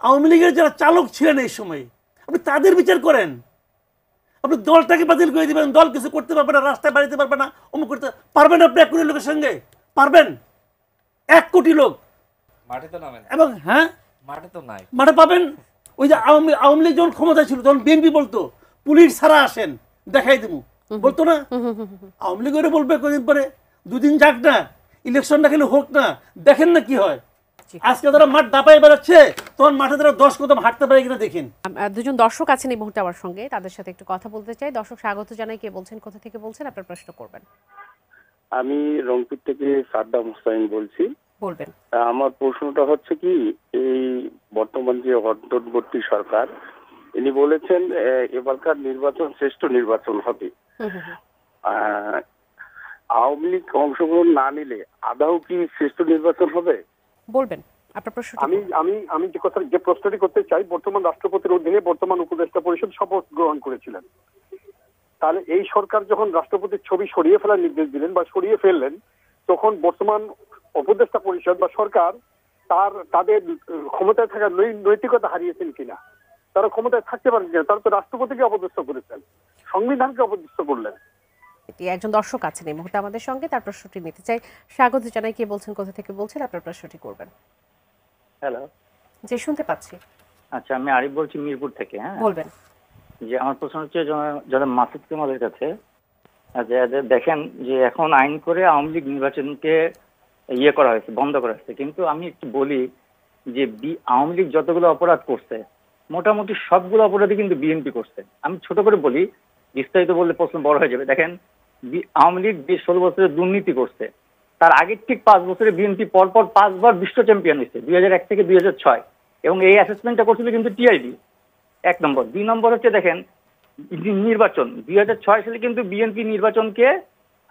আওয়ামী লীগের যারা চালক ছিলেন এই সময় আপনি তাদের বিচার করেন। আপনি দলটাকে বাতিল করে দিবেন, দল কিছু করতে পারবে না, রাস্তায় বাড়িতে পারবে না, অমুক করতে পারবেন। আপনি 1 কোটি লোকের সঙ্গে পারবেন? 1 কোটি লোক মাঠে তো নামেন, এবং হ্যাঁ মাঠে তো নাই, মাঠে পাবেন। ওই যে আওয়ামী লীগ যখন ক্ষমতায় ছিল তখন বিএনপি বলতো পুলিশ ছাড়া আসেন দেখাই দেবো, বলতো না? আওয়ামী লীগ ওরা বলবে কদিন পরে 2 দিন যাক না, ইলেকশনটা খেলে হোক না, দেখেন না কি হয়। আজকে তারা মাঠ দাপায় বেড়াচ্ছে, তখন মাঠে তারা 10 কদম হাঁটতে পারে কিনা দেখেন। দুজন দর্শক আছেন এই মুহূর্তে আমার সঙ্গে, তাদের সাথে একটু কথা বলতে চাই। দর্শক স্বাগত জানাই। কে বলছেন, কোথা থেকে বলছেন, আপনার প্রশ্ন করবেন। আমি রংপুর থেকে সাদ্দাম হোসেন বলছি। বলবেন। আমার প্রশ্নটা হচ্ছে কি, এই বর্তমান যে অন্তর্বর্তী সরকার, ইনি বলেছেন এবারকার নির্বাচন শ্রেষ্ঠ নির্বাচন হবে। আওয়ামী লীগ অংশগ্রহণ না নিলে আদৌ কি শ্রেষ্ঠ নির্বাচন হবে? বলবেন আপনার প্রশ্ন। আমি যে প্রশ্নটি করতে চাই, বর্তমান রাষ্ট্রপতির অধীনে বর্তমান উপদেষ্টা পরিষদ শপথ গ্রহণ করেছিলেন। তাহলে এই সরকার যখন রাষ্ট্রপতির ছবি সরিয়ে ফেলার নির্দেশ দিলেন বা সরিয়ে ফেললেন, তখন বর্তমান উপদেষ্টা পরিষদ বা সরকার তাদের ক্ষমতায় থাকার নৈতিকতা হারিয়েছেন কিনা, তারা ক্ষমতায় থাকতে পারেন কিনা? তারা তো রাষ্ট্রপতিকে অপদস্থ করেছেন, সংবিধানকে অপদস্থ করলেন। একজন দর্শক আছেন এই মুহূর্তে আমাদের সঙ্গে, তার প্রশ্নটি নিতে চাই। স্বাগত জানাই। কে বলছেন, কোথা থেকে বলছেন, আপনার প্রশ্নটি করবেন। হ্যালো, যে শুনতে পাচ্ছি। আচ্ছা, আমি আরিফ বলছি মিরপুর থেকে। হ্যাঁ, বলবেন। যে আমার প্রশ্ন হচ্ছে যারা মাসুদ কামালের কাছে, দেখেন যে এখন আইন করে আওয়ামী লীগ নির্বাচনকে করা হয়েছে, বন্ধ করা হয়েছে, কিন্তু আমি একটু বলি যে আওয়ামী লীগ যতগুলো অপরাধ করছে মোটামুটি সবগুলো অপরাধই কিন্তু বিএনপি করছে। আমি ছোট করে বলি, বিস্তারিত বললে প্রশ্ন বড় হয়ে যাবে। দেখেন, আওয়ামী লীগ যে 16 বছরের দুর্নীতি করছে, তার আগের ঠিক 5 বছরে বিএনপি পরপর 5 বার বিশ্ব চ্যাম্পিয়ন হয়েছে, 2001 থেকে 2006, এবং এই অ্যাসেসমেন্টটা করছিল কিন্তু টিআইবি। 1 নম্বর। 2 নম্বর হচ্ছে দেখেন নির্বাচন, 2006 সালে কিন্তু বিএনপি নির্বাচনকে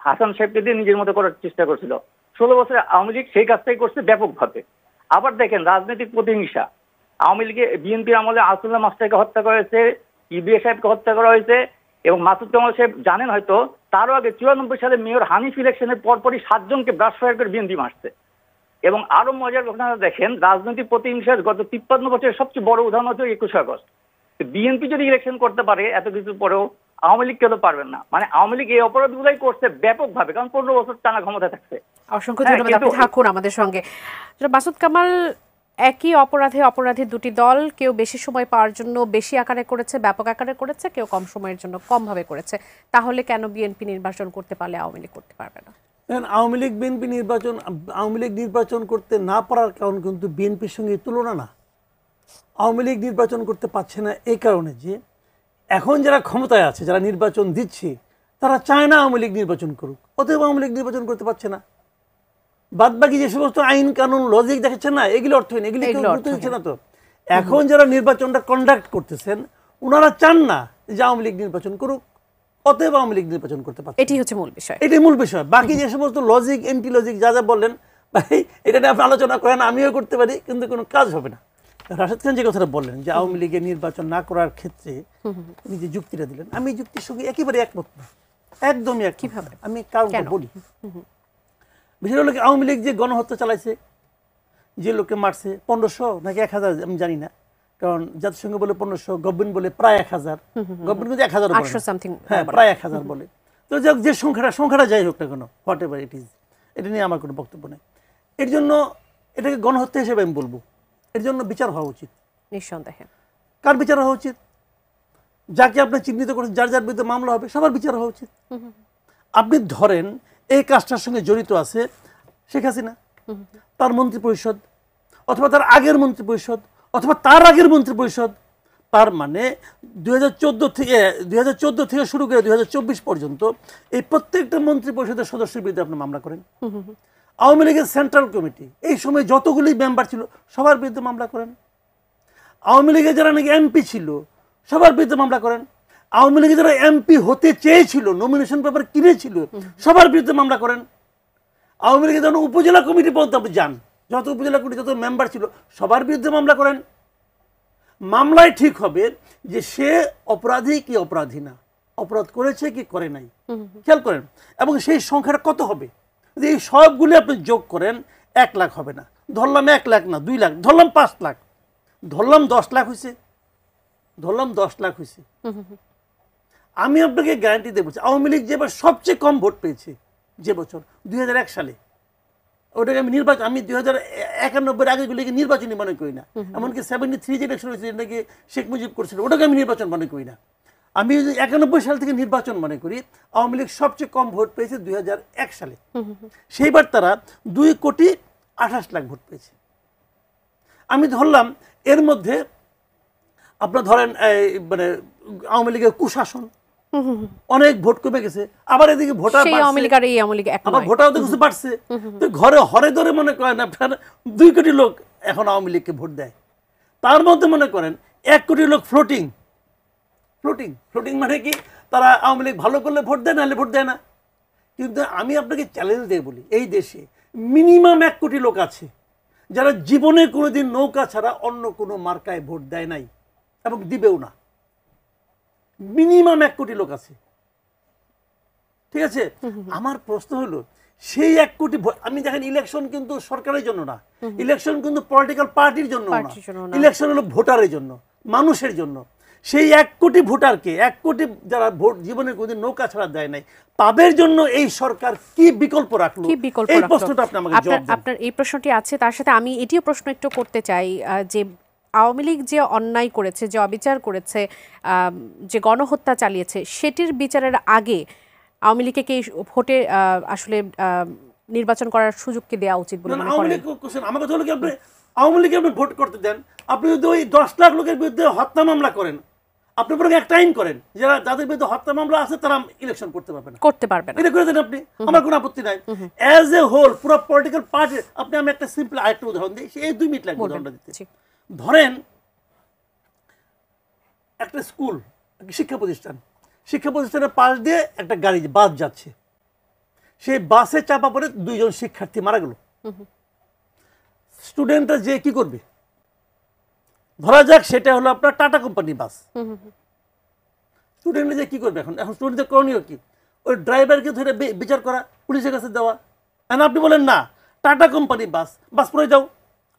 হাসান সাহেবকে দিয়ে নিজের মতো করার চেষ্টা করছিল। 16 বছরে আওয়ামী লীগ সেই কাজটাই করছে ব্যাপকভাবে। আবার দেখেন রাজনৈতিক প্রতিহিংসা, আওয়ামী লীগে বিএনপির আমলে আসুল্লাহ মাস্টারকে হত্যা করা হয়েছে, ইবিএ সাহেবকে হত্যা করা হয়েছে, এবং মাসুদ কামাল সাহেব জানেন হয়তো, তারও আগে 94 সালে মেয়র হানিফ ইলেকশনের পরপরই 7 জনকে ব্রাশ ফায়ার করে বিএনপি মারছে। এবং আরো মজার ঘটনা দেখেন, রাজনৈতিক প্রতিহিংসার গত 53 বছরের সবচেয়ে বড় উদাহরণ হচ্ছে 21 আগস্ট। বিএনপি যদি ইলেকশন করতে পারে এত কিছুর পরেও, আওয়ামী লীগ কেন পারবেন না? মানে আওয়ামী লীগ এই অপরাধগুলাই করছে ব্যাপকভাবে, কারণ 15 বছর টানা ক্ষমতা থাকছে। অসংখ্য ধন্যবাদ, আপনি থাকুন আমাদের সঙ্গে। মাসুদ কামাল, একই অপরাধী দুটি দল, কেউ বেশি সময় পাওয়ার জন্য বেশি আকারে করেছে, ব্যাপক আকারে করেছে, কেউ কম সময়ের জন্য কম ভাবে করেছে। তাহলে কেন বিএনপি নির্বাচন করতে পারলে আওয়ামী লীগ করতে পারবে না? আওয়ামী লীগ নির্বাচন করতে না পারার কারণ কিন্তু বিএনপির সঙ্গে তুলনা না। আওয়ামী লীগ নির্বাচন করতে পারছে না এই কারণে যে এখন যারা ক্ষমতায় আছে, যারা নির্বাচন দিচ্ছে, তারা চায় না আওয়ামী লীগ নির্বাচন করুক, অতএব আওয়ামী লীগ নির্বাচন করতে পারছে না। বাদ বাকি যে সমস্ত আইন কানুন লজিক দেখাচ্ছেন না, এগুলো অর্থহীন, এগুলি কেউ গুরুত্ব দিচ্ছে না। তো এখন যারা নির্বাচনটা কন্ডাক্ট করতেছেন ওনারা চান না যে আওয়ামী লীগ নির্বাচন করুক, অতএব আওয়ামী লীগ নির্বাচন করতে পারছে। এটি হচ্ছে মূল বিষয়, এটাই মূল বিষয়। বাকি যে সমস্ত লজিক এন্টি লজিক যা যা বললেন, ভাই এটা নিয়ে আপনি আলোচনা করেন, আমিও করতে পারি, কিন্তু কোনো কাজ হবে না। রাশেদ খান যে কথাটা বললেন যে আওয়ামী লীগের নির্বাচন না করার ক্ষেত্রে উনি যে যুক্তিটা দিলেন, আমি এই যুক্তির সঙ্গে একেবারে একমত না, একদমই এক। কিভাবে? আমি কারণটা বলি। বিষয় হলো আওয়ামী লীগ যে গণহত্যা চালাইছে, যে লোককে মারছে 1500 নাকি 1000 আমি জানি না, কারণ জাতিসংঘ বলে 1500, গভর্নমেন্ট বলে প্রায় 1000, গভর্নমেন্ট কিন্তু 1000 হ্যাঁ প্রায় 1000 বলে। তো যে সংখ্যাটা যাই হোক না কেন, হোয়াট এভার ইট ইজ, এটা নিয়ে আমার কোনো বক্তব্য নেই। এর জন্য এটাকে গণহত্যা হিসেবে আমি বলবো। এর জন্য বিচার হওয়া উচিত নিঃসন্দেহে। কার বিচার হওয়া উচিত? যাকে আপনি চিহ্নিত করেছেন, যার যার বিরুদ্ধে মামলা হবে, সবার বিচার হওয়া উচিত। আপনি ধরেন এই কাজটার সঙ্গে জড়িত আছে শেখ হাসিনা, তার মন্ত্রী পরিষদ, অথবা তার আগের মন্ত্রী পরিষদ, অথবা তার আগের মন্ত্রী পরিষদ। তার মানে 2014 থেকে শুরু করে 2024 পর্যন্ত এই প্রত্যেকটা মন্ত্রী পরিষদের সদস্যের বিরুদ্ধে আপনি মামলা করেন। আওয়ামী লীগের সেন্ট্রাল কমিটি এই সময় যতগুলি মেম্বার ছিল সবার বিরুদ্ধে মামলা করেন। আওয়ামী লীগের যারা নাকি এমপি ছিল সবার বিরুদ্ধে মামলা করেন। আওয়ামী লীগের যারা এমপি হতে চেয়েছিল, নমিনেশন পেপার কিনেছিল, সবার বিরুদ্ধে মামলা করেন। আওয়ামী লীগের যখন উপজেলা কমিটি পর্যন্ত আপনি যান, যত উপজেলা কমিটি যত মেম্বার ছিল সবার বিরুদ্ধে মামলা করেন। মামলায় ঠিক হবে যে সে অপরাধী কি অপরাধী না, অপরাধ করেছে কি করে নাই, খেয়াল করেন। এবং সেই সংখ্যাটা কত হবে? যদি এই সবগুলি আপনি যোগ করেন 1 লাখ হবে না। ধরলাম 1 লাখ না, 2 লাখ, ধরলাম 5 লাখ। ধরলাম 10 লাখ হয়েছে, আমি আপনাকে গ্যারান্টি দিয়ে বলছি আওয়ামী লীগ যেবার সবচেয়ে কম ভোট পেয়েছে যে বছর 2001 সালে, ওটাকে আমি 2091 আগেগুলিকে নির্বাচনী মনে করি না, এমনকি 73 যে ইলেকশন হয়েছে যেটাকে শেখ মুজিব করছিল ওটাকে আমি নির্বাচন মনে করি না। আমি যদি 91 সাল থেকে নির্বাচন মনে করি, আওয়ামী লীগ সবচেয়ে কম ভোট পেয়েছে 2001 সালে। সেইবার তারা 2,28,00,000 ভোট পেয়েছে। আমি ধরলাম এর মধ্যে আপনার ধরেন মানে আওয়ামী লীগের কুশাসন, অনেক ভোট কমে গেছে, আবার এদিকে ভোটার সেই আওয়ামী লীগ আর এই আওয়ামী লীগ এক আবার নয়। ভোটার তো কিছু বাড়ছে, তো ঘরে হরে ধরে মনে করেন আপনার 2 কোটি লোক এখন আওয়ামী লীগকে ভোট দেয়। তার মধ্যে মনে করেন 1 কোটি লোক ফ্লোটিং মানে কি, তারা আওয়ামী লীগ ভালো করলে ভোট দেয়, নাহলে ভোট দেয় না। কিন্তু আমি আপনাকে চ্যালেঞ্জ দিয়ে বলি, এই দেশে মিনিমাম 1 কোটি লোক আছে যারা জীবনে কোনোদিন নৌকা ছাড়া অন্য কোনো মার্কায় ভোট দেয় নাই এবং দিবেও না। মিনিমাম 1 কোটি লোক আছে, ঠিক আছে। আমার প্রশ্ন হলো সেই 1 কোটি আমি দেখেন ইলেকশন কিন্তু সরকারের জন্য না, ইলেকশন কিন্তু পলিটিক্যাল পার্টির জন্য না, ইলেকশন হলো ভোটারের জন্য, মানুষের জন্য। সেই 1 কোটি ভোটারকে, 1 কোটি যারা ভোট জীবনে কোনোদিন নৌকা ছাড়া দেয় নাই, তাদের জন্য এই সরকার কি বিকল্প রাখলো? এই প্রশ্নটা আপনি আমাকে জবাব দেন। আপনার এই প্রশ্নটি আছে, তার সাথে আমি এটিও প্রশ্ন একটু করতে চাই যে আওয়ামী লীগ যে অন্যায় করেছে, যে অবিচার করেছে, যে গণহত্যা চালিয়েছে, সেটির বিচারের আগে আওয়ামী লীগকে কি ভোটে আসলে নির্বাচন করার সুযোগ কি দেওয়া উচিত বলে মনে করেন? আমার কথা হলো কি, আপনি আওয়ামী লীগকে আপনি ভোট করতে দেন, আপনি যদি ওই 10 লাখ লোকের বিরুদ্ধে হত্যা মামলা করেন, আপনি বরং একটা আইন করেন যারা যাদের বিরুদ্ধে হত্যা মামলা আছে তারা ইলেকশন করতে পারবে না, এটা করে দেন আপনি, আমার কোনো আপত্তি নাই। অ্যাজ এ হোল পুরো পলিটিক্যাল পার্টি, আপনি আমি একটা সিম্পল আরেকটা উদাহরণ দিই, এই 2 মিনিট লাগবে উদাহরণটা দিতে। ধরেন একটা স্কুল, শিক্ষা প্রতিষ্ঠানের পাশ দিয়ে একটা গাড়ি বাস যাচ্ছে, সেই বাসে চাপা পড়ে 2 জন শিক্ষার্থী মারা গেল। স্টুডেন্টরা যে কি করবে, ধরা যাক সেটা হলো আপনার টাটা কোম্পানি বাস, স্টুডেন্টরা যে কি করবে, এখন স্টুডেন্টদের করণীয় কি? ওই ড্রাইভারকে ধরে বিচার করা, পুলিশের কাছে দেওয়া। আপনি বলেন না টাটা কোম্পানি বাস পড়ে যাও,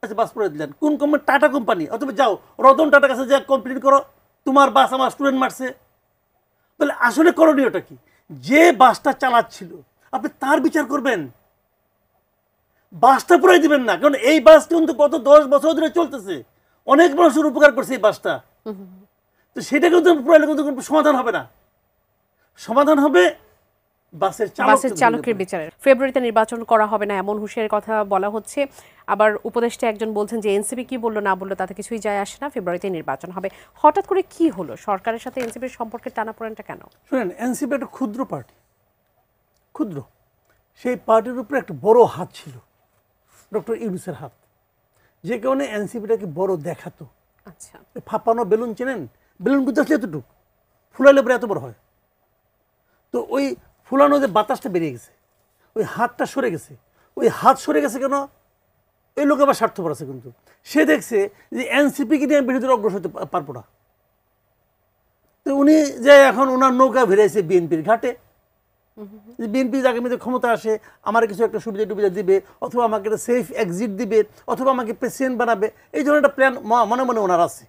আচ্ছা বাস পড়ে দিলেন, কোন কোম্পানি? Tata company. অথবা যাও রতন টাটার কাছে যা কমপ্লেন করো, তোমার বাস আমার স্টুডেন্ট মারছে। তাহলে আসলে করণীয়টা কি? যে বাসটা চালাচ্ছিল আপনি তার বিচার করবেন, বাসটা পুরাই দিবেন না, কারণ এই বাস কিন্তু গত 10 বছর ধরে চলতেছে, অনেক মানুষের উপকার করছে এই বাসটা। তো সেটা কিন্তু পুরাইলে কিন্তু সমাধান হবে না, সমাধান হবে বাসের চালকের বিচারের। ফেব্রুয়ারিতে নির্বাচন করা হবে না এমন হুঁশিয়ারির কথা বলা হচ্ছে, আবার উপদেষ্টা একজন বলছেন যে এনসিপি কি বললো না বললো তাতে কিছুই যায় আসে না, ফেব্রুয়ারিতে নির্বাচন হবে। হঠাৎ করে কি হলো, সরকারের সাথে এনসিপির সম্পর্কে টানাপোড়েনটা কেন? শুনেন, এনসিপি একটা ক্ষুদ্র পার্টি, ক্ষুদ্র, সেই পার্টির উপরে একটা বড় হাত ছিল, ডক্টর ইউনূসের হাত, যে কারণে এনসিপিটাকে বড় দেখাতো। আচ্ছা, ফাঁপানো বেলুন চেনেন, বেলুন কিন্তু আসলে এতটুকু, ফুলাইলে পরে এত বড় হয়। তো ওই ফুলানো যে বাতাসটা বেরিয়ে গেছে, ওই হাতটা সরে গেছে। ওই হাত সরে গেছে কেন? এই লোক আবার স্বার্থপর আছে, কিন্তু সে দেখছে যে এনসিপিকে নিয়ে বিরোধীরা অগ্রসর হতে পারবো না। তো উনি যে এখন ওনার নৌকা ভিড়াইছে বিএনপির ঘাটে, বিএনপি আগামীতে ক্ষমতা আসে আমার কিছু একটা সুবিধা টুবিধা দিবে, অথবা আমাকে একটা সেফ এক্সিট দিবে, অথবা আমাকে প্রেসিডেন্ট বানাবে, এই ধরনের একটা প্ল্যান মনে মনে ওনার আছে।